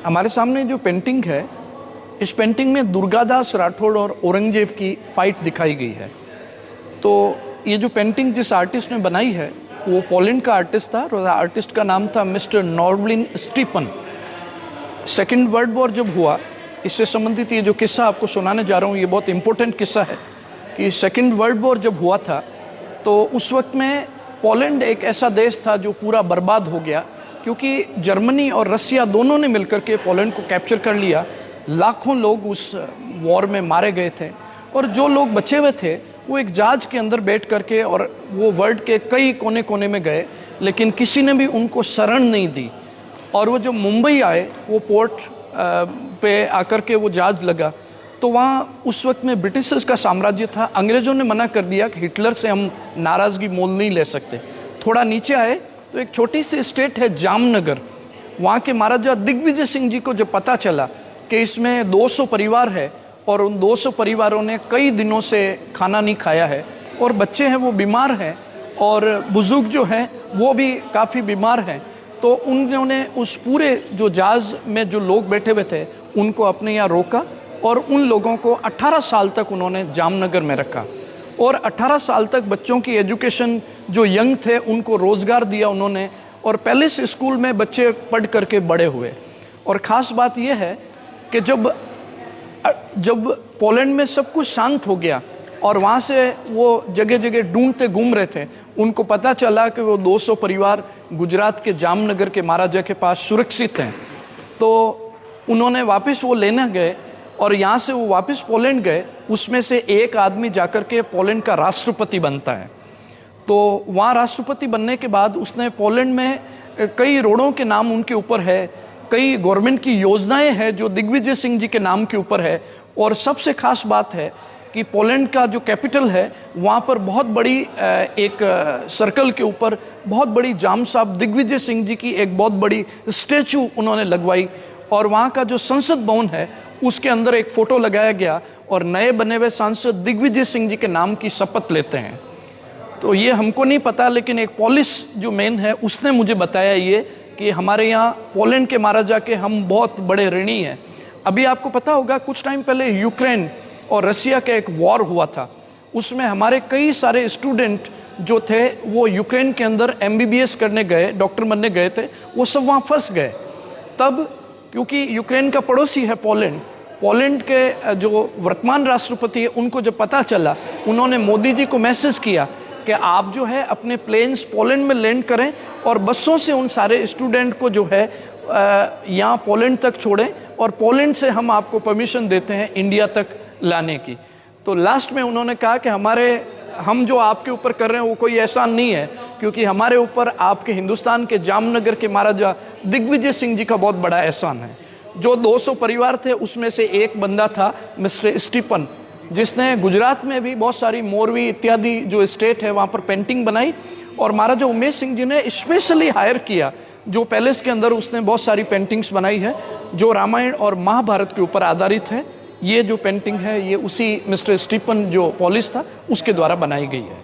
हमारे सामने जो पेंटिंग है, इस पेंटिंग में दुर्गादास राठौड़ और औरंगजेब की फाइट दिखाई गई है। तो ये जो पेंटिंग जिस आर्टिस्ट ने बनाई है वो पोलैंड का आर्टिस्ट था और आर्टिस्ट का नाम था mister नॉर्बलिन Stephen. Second world war जब हुआ, इससे संबंधित ये जो किस्सा आपको सुनाने जा रहा हूँ ये बहुत इम्पोर्टेंट किस्सा है कि सेकेंड वर्ल्ड वॉर जब हुआ था तो उस वक्त में पोलैंड एक ऐसा देश था जो पूरा बर्बाद हो गया, क्योंकि जर्मनी और रसिया दोनों ने मिलकर के पोलैंड को कैप्चर कर लिया। लाखों लोग उस वॉर में मारे गए थे और जो लोग बचे हुए थे वो एक जहाज के अंदर बैठ करके और वो वर्ल्ड के कई कोने कोने में गए, लेकिन किसी ने भी उनको शरण नहीं दी। और वो जो मुंबई आए, वो पोर्ट पे आकर के वो जहाज लगा, तो वहाँ उस वक्त में ब्रिटिशर्स का साम्राज्य था। अंग्रेज़ों ने मना कर दिया कि हिटलर से हम नाराज़गी मोल नहीं ले सकते। थोड़ा नीचे आए तो एक छोटी सी स्टेट है जामनगर। वहाँ के महाराजा दिग्विजय सिंह जी को जब पता चला कि इसमें 200 परिवार है और उन 200 परिवारों ने कई दिनों से खाना नहीं खाया है और बच्चे हैं वो बीमार हैं और बुजुर्ग जो हैं वो भी काफ़ी बीमार हैं, तो उन्होंने उस पूरे जो जहाज़ में जो लोग बैठे हुए थे उनको अपने यहाँ रोका और उन लोगों को 18 साल तक उन्होंने जामनगर में रखा और 18 साल तक बच्चों की एजुकेशन, जो यंग थे उनको रोज़गार दिया उन्होंने और पैलेस स्कूल में बच्चे पढ़ करके बड़े हुए। और ख़ास बात यह है कि जब पोलैंड में सब कुछ शांत हो गया और वहाँ से वो जगह जगह ढूंढते घूम रहे थे, उनको पता चला कि वो 200 परिवार गुजरात के जामनगर के महाराजा के पास सुरक्षित हैं, तो उन्होंने वापस वो लेने गए और यहाँ से वो वापस पोलैंड गए। उसमें से एक आदमी जाकर के पोलैंड का राष्ट्रपति बनता है। तो वहाँ राष्ट्रपति बनने के बाद उसने पोलैंड में कई रोडों के नाम उनके ऊपर है, कई गवर्नमेंट की योजनाएं हैं जो दिग्विजय सिंह जी के नाम के ऊपर है। और सबसे खास बात है कि पोलैंड का जो कैपिटल है वहाँ पर बहुत बड़ी एक सर्कल के ऊपर बहुत बड़ी जाम साहब दिग्विजय सिंह जी की एक बहुत बड़ी स्टैचू उन्होंने लगवाई और वहाँ का जो संसद भवन है उसके अंदर एक फ़ोटो लगाया गया और नए बने हुए सांसद दिग्विजय सिंह जी के नाम की शपथ लेते हैं। तो ये हमको नहीं पता, लेकिन एक पुलिस जो मैन है उसने मुझे बताया ये कि हमारे यहाँ पोलैंड के महाराजा के हम बहुत बड़े ऋणी हैं। अभी आपको पता होगा कुछ टाइम पहले यूक्रेन और रसिया का एक वॉर हुआ था, उसमें हमारे कई सारे स्टूडेंट जो थे वो यूक्रेन के अंदर MBBS करने गए, डॉक्टर बनने गए थे, वो सब वहाँ फंस गए। तब क्योंकि यूक्रेन का पड़ोसी है पोलैंड के जो वर्तमान राष्ट्रपति है उनको जब पता चला, उन्होंने मोदी जी को मैसेज किया कि आप जो है अपने प्लेन्स पोलैंड में लैंड करें और बसों से उन सारे स्टूडेंट को जो है यहाँ पोलैंड तक छोड़ें और पोलैंड से हम आपको परमिशन देते हैं इंडिया तक लाने की। तो लास्ट में उन्होंने कहा कि हम जो आपके ऊपर कर रहे हैं वो कोई एहसान नहीं है, क्योंकि हमारे ऊपर आपके हिंदुस्तान के जामनगर के महाराजा दिग्विजय सिंह जी का बहुत बड़ा एहसान है। जो 200 परिवार थे उसमें से एक बंदा था मिस्टर स्टीपन, जिसने गुजरात में भी बहुत सारी मोरवी इत्यादि जो स्टेट है वहाँ पर पेंटिंग बनाई और महाराजा उमेश सिंह जी ने स्पेशली हायर किया, जो पैलेस के अंदर उसने बहुत सारी पेंटिंग्स बनाई है जो रामायण और महाभारत के ऊपर आधारित है। ये जो पेंटिंग है ये उसी मिस्टर स्टीफन जो पॉलिश था उसके द्वारा बनाई गई है।